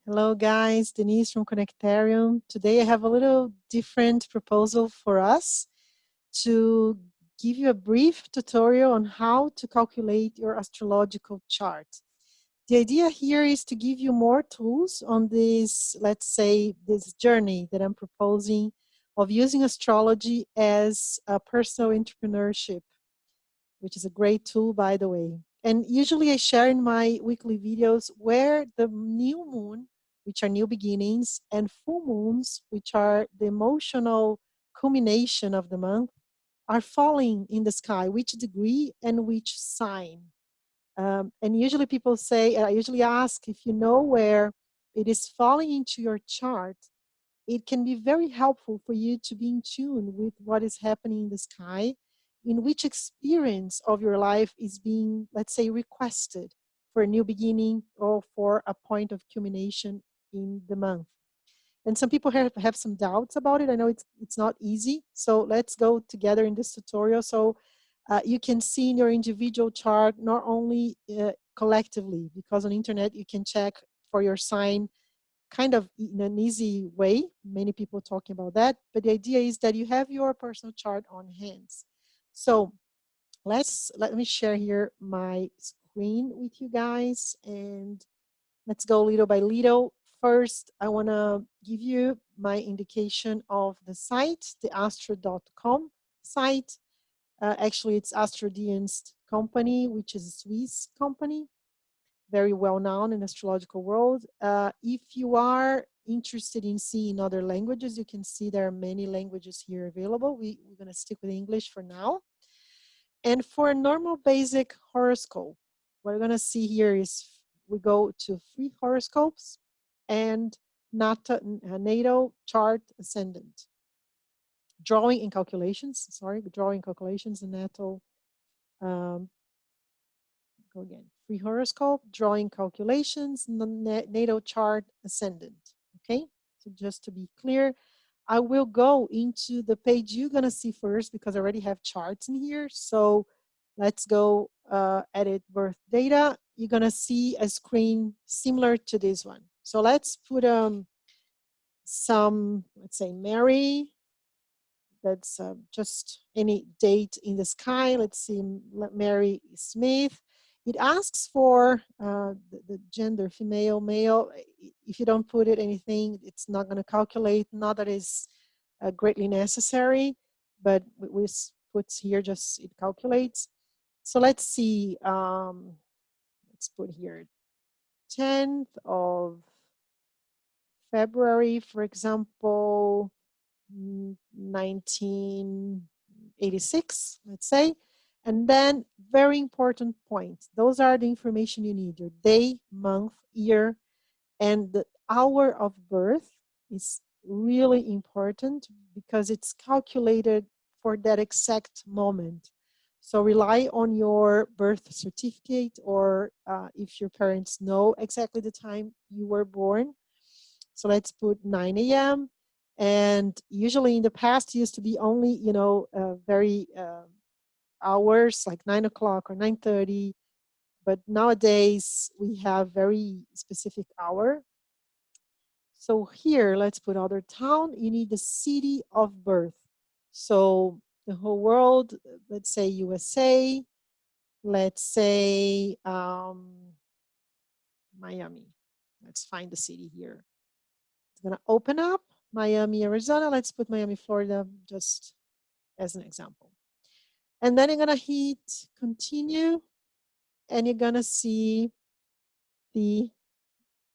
Hello guys, Denise from Connectarium. Today I have a little different proposal for us to give you a brief tutorial on how to calculate your astrological chart. The idea here is to give you more tools on this, let's say, this journey that I'm proposing of using astrology as a personal entrepreneurship, which is a great tool, by the way. And usually I share in my weekly videos where the new moon, which are new beginnings, and full moons, which are the emotional culmination of the month, are falling in the sky, which degree and which sign. And usually people say, I usually ask if you know where it is falling into your chart, it can be very helpful for you to be in tune with what is happening in the sky, in which experience of your life is being, let's say, requested for a new beginning or for a point of culmination in the month. And some people have some doubts about it. I know it's not easy. So let's go together in this tutorial. So you can see in your individual chart, not only collectively, because on the internet you can check for your sign kind of in an easy way. Many people talking about that, but the idea is that you have your personal chart on hands. So let me share here my screen with you guys, and let's go little by little. First, I want to give you my indication of the site, the astro.com site. Actually, it's Astrodienst company, which is a Swiss company, very well known in the astrological world. If you are interested in seeing other languages, you can see there are many languages here available. We're going to stick with English for now. And for a normal basic horoscope, what we're going to see here is we go to free horoscopes and natal chart ascendant. Drawing and calculations, drawing calculations and natal. Go again. Free horoscope, drawing calculations, natal chart, ascendant. Okay, so just to be clear, I will go into the page you're gonna see first because I already have charts in here. So let's go edit birth data. You're gonna see a screen similar to this one. So let's put some, let's say Mary. That's just any date in the sky. Let's see, Mary Smith. It asks for the gender, female, male. If you don't put it anything, it's not going to calculate. Not that is greatly necessary, but we put here just it calculates. So let's see. Let's put here 10th of February, for example, 1986, let's say. And then very important point. Those are the information you need, your day, month, year, and the hour of birth is really important because it's calculated for that exact moment. So rely on your birth certificate or if your parents know exactly the time you were born. So let's put 9 a.m. And usually in the past, it used to be only, very hours like 9 o'clock or 9:30. But nowadays we have very specific hour. So here, let's put other town. You need the city of birth. So the whole world, let's say USA, let's say Miami. Let's find the city here. It's going to open up Miami, Arizona. Let's put Miami, Florida, just as an example. And then you're going to hit continue, and you're going to see the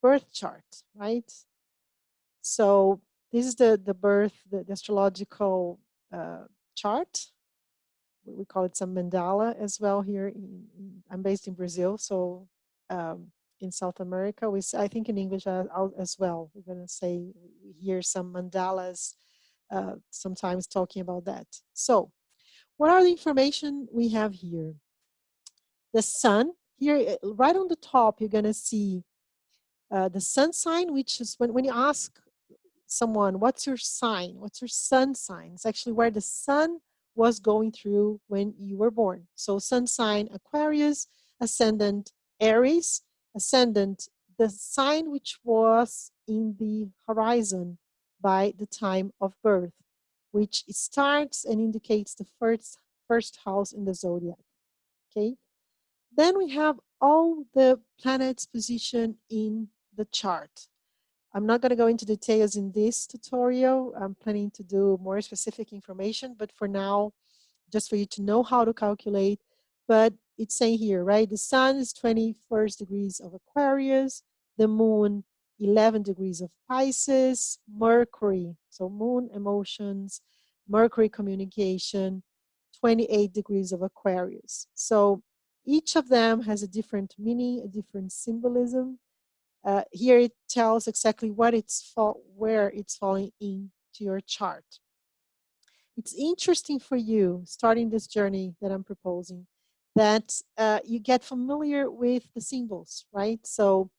birth chart, right? So this is the birth, the astrological chart. We call it some mandala as well here. I'm based in Brazil, so in South America, I think in English as well. We're going to say we hear some mandalas sometimes talking about that. So what are the information we have here? The sun, here right on the top, you're going to see the sun sign, which is when you ask someone, what's your sign? What's your sun sign? It's actually where the sun was going through when you were born. So sun sign Aquarius, ascendant Aries, ascendant the sign which was in the horizon by the time of birth, which starts and indicates the first house in the zodiac. Okay. Then we have all the planets positioned in the chart. I'm not going to go into details in this tutorial. I'm planning to do more specific information, but for now, just for you to know how to calculate. But it's saying here, right? The sun is 21st degrees of Aquarius, the moon 11 degrees of Pisces, Mercury, so moon emotions, Mercury communication, 28 degrees of Aquarius. So each of them has a different meaning, a different symbolism. Here it tells exactly what where it's falling into your chart. It's interesting for you starting this journey that I'm proposing that you get familiar with the symbols, right? So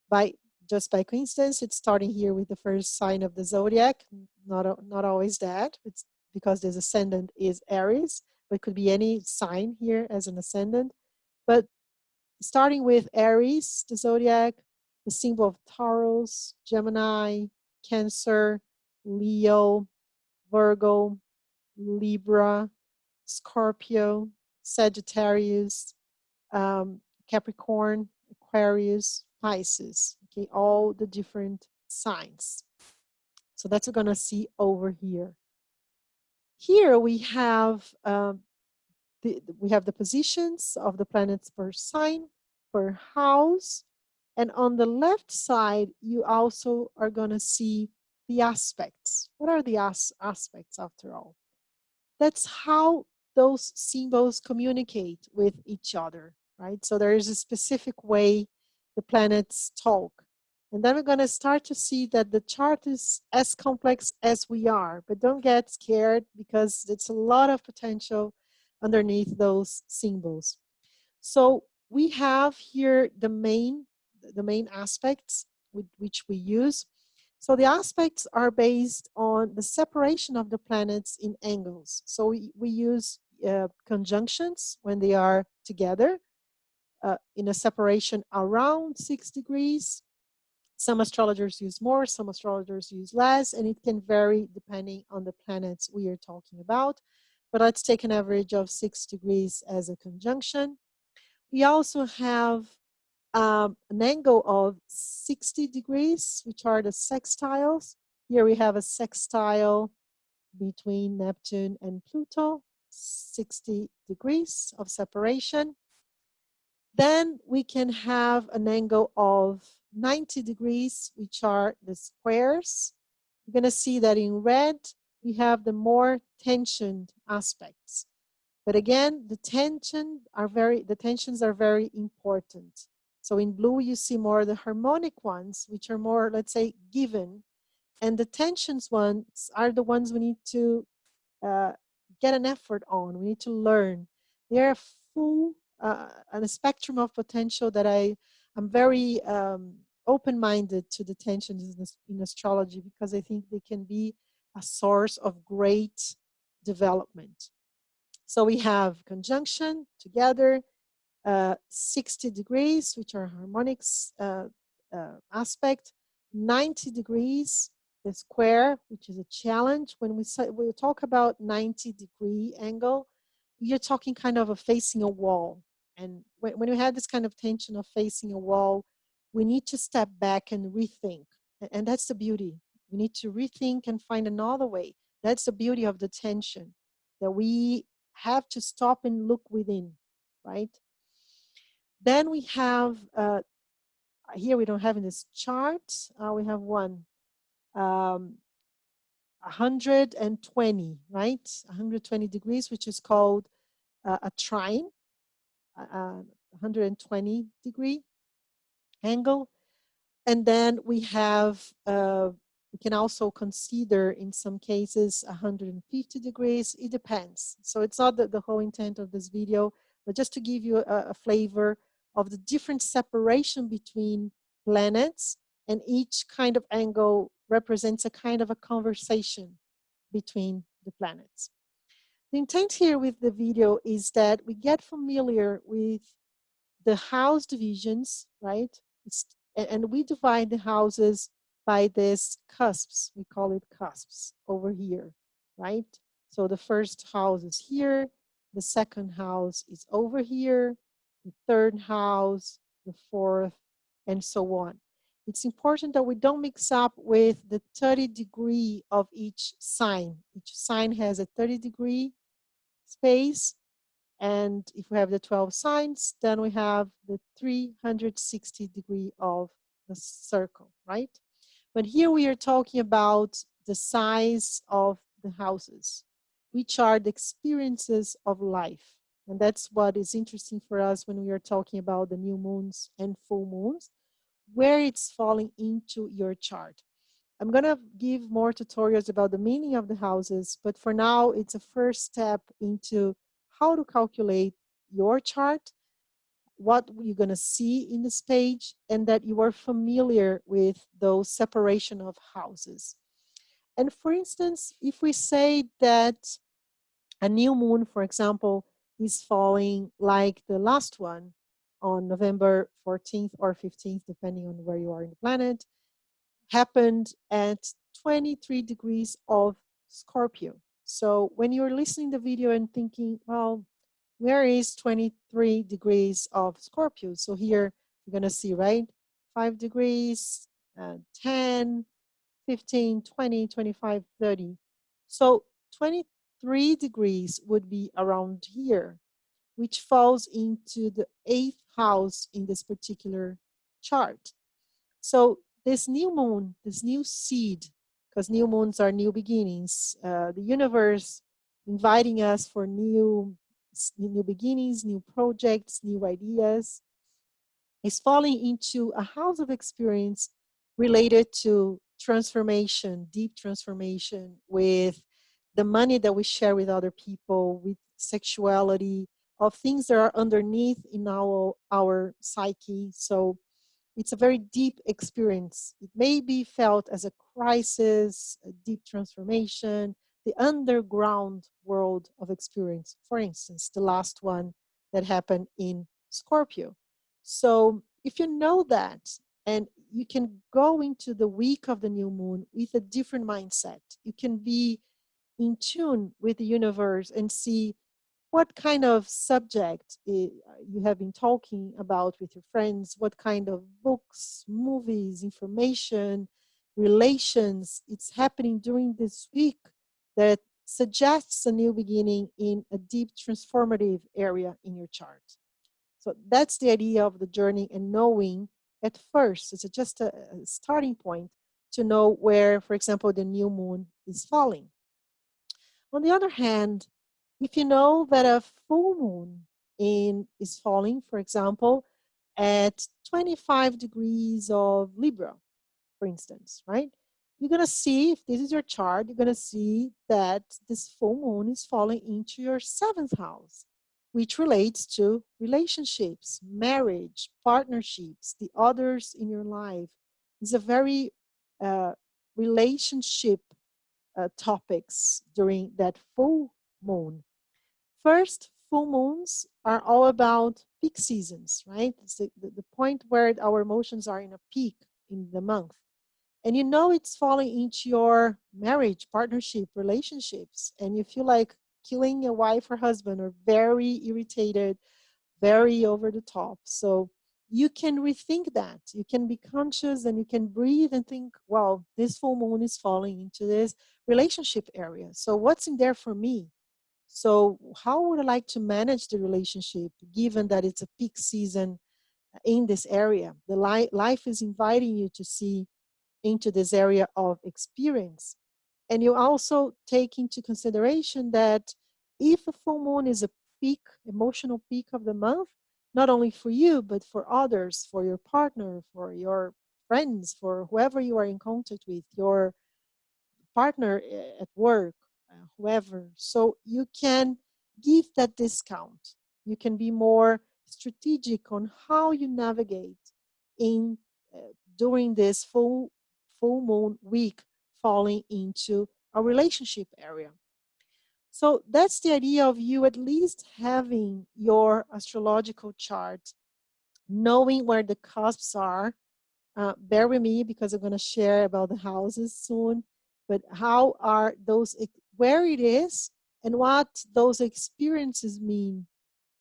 by just by coincidence, it's starting here with the first sign of the zodiac. Not always that. It's because this ascendant is Aries, but it could be any sign here as an ascendant. But starting with Aries, the zodiac, the symbol of Taurus, Gemini, Cancer, Leo, Virgo, Libra, Scorpio, Sagittarius, Capricorn, Aquarius, Pisces. Okay, all the different signs. So that's what we're going to see over here. Here we have the positions of the planets per sign, per house, and on the left side you also are going to see the aspects. What are the aspects after all? That's how those symbols communicate with each other, right? So there is a specific way the planets talk. And then we're going to start to see that the chart is as complex as we are, but don't get scared because it's a lot of potential underneath those symbols. So we have here the main aspects which we use. So the aspects are based on the separation of the planets in angles. So we use conjunctions when they are together in a separation around 6 degrees. Some astrologers use more, some astrologers use less, and it can vary depending on the planets we are talking about. But let's take an average of 6 degrees as a conjunction. We also have an angle of 60 degrees, which are the sextiles. Here we have a sextile between Neptune and Pluto, 60 degrees of separation. Then we can have an angle of 90 degrees, which are the squares. You're going to see that in red, we have the more tensioned aspects. But again, the tensions are very important. So in blue, you see more the harmonic ones, which are more, let's say, given. And the tensions ones are the ones we need to get an effort on. We need to learn. They're full on a spectrum of potential that I'm very open-minded to the tensions in astrology because I think they can be a source of great development. So we have conjunction together, 60 degrees, which are harmonics aspect, 90 degrees, the square, which is a challenge. When we talk about 90-degree angle, you're talking kind of a facing a wall. And when we have this kind of tension of facing a wall, we need to step back and rethink. And that's the beauty. We need to rethink and find another way. That's the beauty of the tension, that we have to stop and look within, right? Then we have, here we don't have in this chart, we have one, 120, right? 120 degrees, which is called a trine, 120 degree angle. And then we have, we can also consider in some cases 150 degrees. It depends. So it's not the whole intent of this video, but just to give you a flavor of the different separation between planets, and each kind of angle represents a kind of a conversation between the planets. The intent here with the video is that we get familiar with the house divisions, right? And we divide the houses by these cusps. We call it cusps over here, right? So the first house is here, the second house is over here, the third house, the fourth, and so on. It's important that we don't mix up with the 30-degree of each sign. Each sign has a 30-degree space. And if we have the 12 signs, then we have the 360-degree of the circle, right? But here we are talking about the size of the houses, which are the experiences of life. And that's what is interesting for us when we are talking about the new moons and full moons, where it's falling into your chart. I'm going to give more tutorials about the meaning of the houses, but for now, it's a first step into how to calculate your chart, what you're going to see in this page, and that you are familiar with those separation of houses. And for instance, if we say that a new moon, for example, is falling like the last one on November 14th or 15th, depending on where you are in the planet, happened at 23 degrees of Scorpio. So when you're listening to the video and thinking, well, where is 23 degrees of Scorpio? So here you're going to see, right? 5 degrees, 10, 15, 20, 25, 30. So 23 degrees would be around here, which falls into the 8th house in this particular chart. So this new moon, this new seed, because new moons are new beginnings, the universe inviting us for new beginnings, new projects, new ideas, is falling into a house of experience related to transformation, deep transformation, with the money that we share with other people, with sexuality, of things that are underneath in our psyche. So it's a very deep experience. It may be felt as a crisis, a deep transformation, the underground world of experience. For instance, the last one that happened in Scorpio. So if you know that, and you can go into the week of the new moon with a different mindset, you can be in tune with the universe and see what kind of subject you have been talking about with your friends, what kind of books, movies, information, relations it's happening during this week that suggests a new beginning in a deep transformative area in your chart. So that's the idea of the journey, and knowing at first, it's just a starting point to know where, for example, the new moon is falling. On the other hand, if you know that a full moon is falling, for example, at 25 degrees of Libra, for instance, right? You're going to see, if this is your chart, you're going to see that this full moon is falling into your 7th house, which relates to relationships, marriage, partnerships, the others in your life. It's a very relationship topics during that full moon. First, full moons are all about peak seasons, right? It's the point where our emotions are in a peak in the month. And you know it's falling into your marriage, partnership, relationships, and you feel like killing your wife or husband, or very irritated, very over the top. So you can rethink that. You can be conscious and you can breathe and think, well, this full moon is falling into this relationship area. So what's in there for me? So how would I like to manage the relationship given that it's a peak season in this area? The life is inviting you to see into this area of experience. And you also take into consideration that if a full moon is a peak, emotional peak of the month, not only for you, but for others, for your partner, for your friends, for whoever you are in contact with, your partner at work, whoever. So you can give that discount. You can be more strategic on how you navigate in during this full moon week falling into a relationship area. So that's the idea of you at least having your astrological chart, knowing where the cusps are, bear with me because I'm going to share about the houses soon. But how are those, where it is, and what those experiences mean,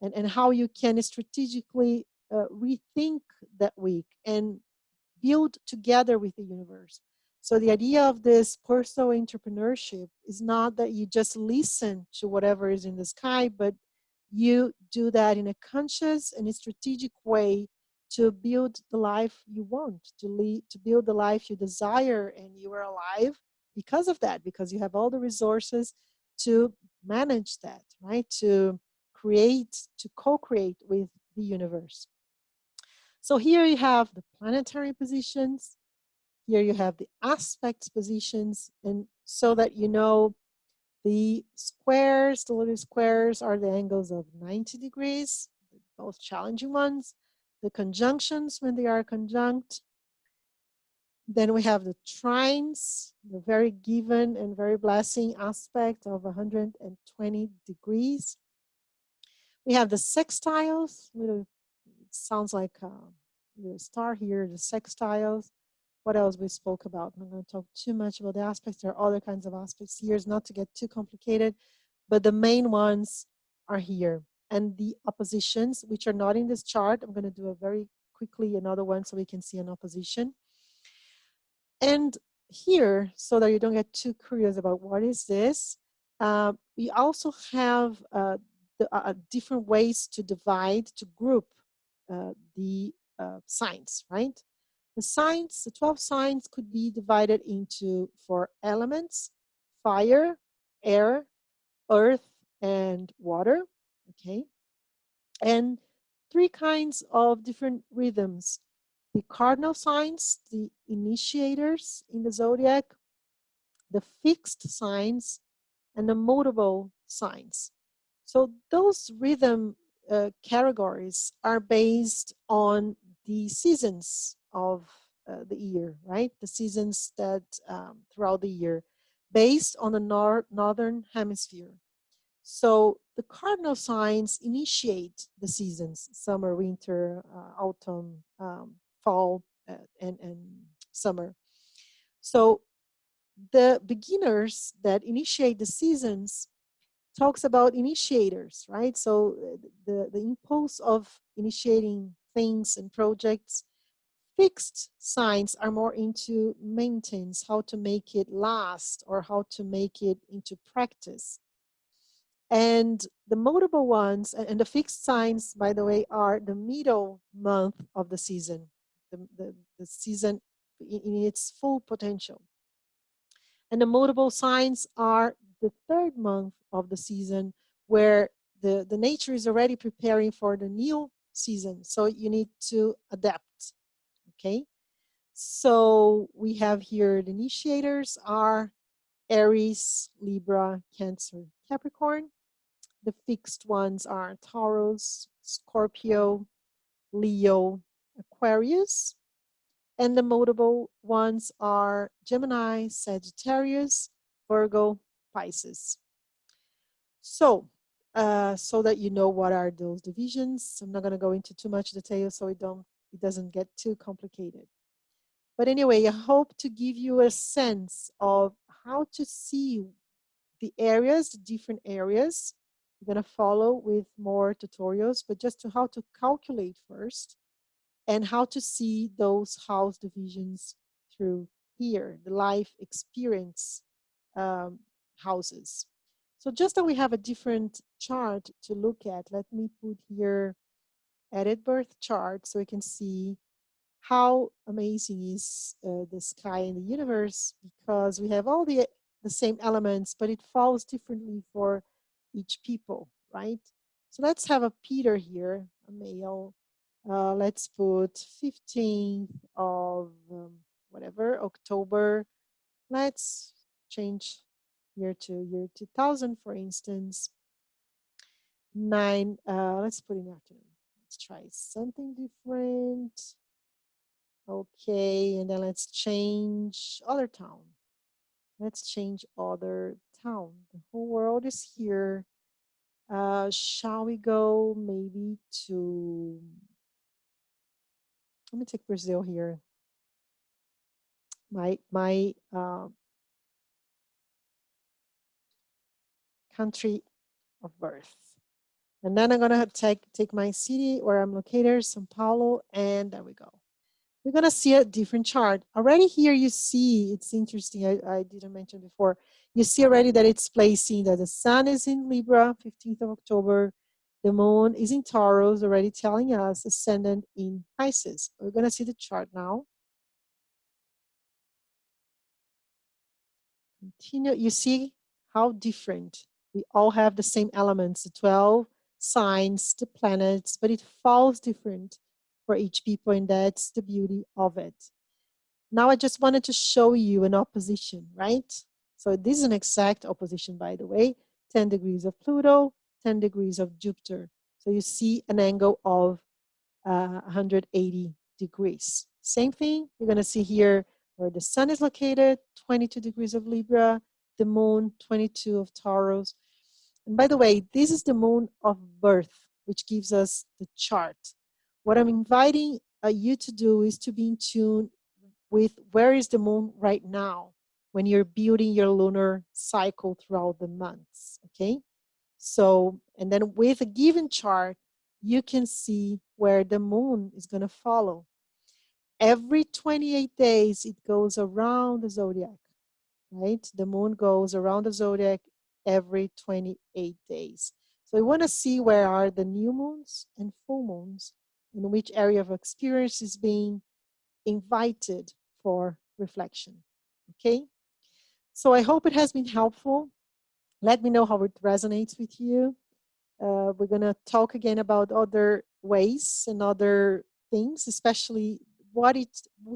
and how you can strategically rethink that week and build together with the universe. So the idea of this personal entrepreneurship is not that you just listen to whatever is in the sky, but you do that in a conscious and a strategic way to build the life you want, to lead, to build the life you desire, and you are alive because of that, because you have all the resources to manage that, right? To create, to co-create with the universe. So here you have the planetary positions, here you have the aspects positions, and so that you know, the squares, the little squares are the angles of 90 degrees, the most challenging ones. The conjunctions when they are conjunct. Then we have the trines, the very given and very blessing aspect of 120 degrees. We have the sextiles, little, it sounds like the star here, the sextiles. What else we spoke about? I'm not going to talk too much about the aspects. There are other kinds of aspects here, not to get too complicated, but the main ones are here. And the oppositions, which are not in this chart, I'm going to do a very quickly another one so we can see an opposition. And here, so that you don't get too curious about what is this, we also have different ways to divide, to group the signs, right? The signs, the 12 signs could be divided into 4 elements: fire, air, earth, and water, okay? And 3 kinds of different rhythms: the cardinal signs, the initiators in the zodiac, the fixed signs, and the mutable signs. So those rhythm categories are based on the seasons of the year, right? The seasons that throughout the year, based on the northern hemisphere. So the cardinal signs initiate the seasons: summer, winter, autumn, fall, and summer. So the beginners that initiate the seasons talks about initiators, right? So the impulse of initiating things and projects. Fixed signs are more into maintenance, how to make it last or how to make it into practice. And the mutable ones and the fixed signs, by the way, are the middle month of the season, the season in its full potential. And the mutable signs are the 3rd month of the season, where the nature is already preparing for the new season. So you need to adapt, okay? So we have here the initiators are Aries, Libra, Cancer, Capricorn. The fixed ones are Taurus, Scorpio, Leo, Aquarius. And the mutable ones are Gemini, Sagittarius, Virgo, Pisces. So, so that you know what are those divisions. I'm not going to go into too much detail so it doesn't get too complicated. But anyway, I hope to give you a sense of how to see the areas, the different areas. I'm going to follow with more tutorials, but just to how to calculate first and how to see those house divisions through here, the life experience houses. So just that we have a different chart to look at, let me put here edit birth chart so we can see how amazing is the sky and the universe, because we have all the same elements, but it falls differently for each people, right? So let's have a Peter here, a male. Let's put 15th of whatever, October. Let's change year to year 2000, for instance. 9, let's put in afternoon. Let's try something different. Okay, and then let's change other town. Let's change other town. The whole world is here. Shall we go maybe to, let me take Brazil here. my country of birth. And then I'm gonna take my city where I'm located, Sao Paulo, and there we go. We're gonna see a different chart. Already here you see, it's interesting, I didn't mention before, you see already that it's placing that the sun is in Libra, 15th of October, the moon is in Taurus, already telling us ascendant in Pisces. We're gonna see the chart now. Continue, you see how different. We all have the same elements, the 12 signs, the planets, but it falls different for each people, and that's the beauty of it. Now I just wanted to show you an opposition, right? So this is an exact opposition, by the way, 10 degrees of Pluto, 10 degrees of Jupiter. So you see an angle of 180 degrees. Same thing, you're going to see here where the sun is located, 22 degrees of Libra, the moon, 22 of Taurus. And by the way, this is the moon of birth, which gives us the chart. What I'm inviting you to do is to be in tune with where is the moon right now when you're building your lunar cycle throughout the months, okay? So, and then with a given chart, you can see where the moon is going to follow. Every 28 days, it goes around the zodiac, right? The moon goes around the zodiac every 28 days. So we want to see where are the new moons and full moons, in which area of experience is being invited for reflection, okay? So I hope it has been helpful. Let me know how it resonates with you. We're going to talk again about other ways and other things, especially what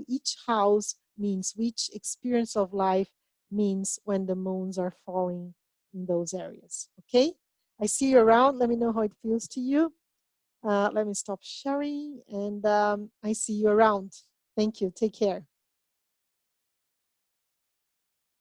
each house means, which experience of life means when the moons are falling in those areas. Okay? I see you around. Let me know how it feels to you. Let me stop sharing, and I see you around. Thank you. Take care.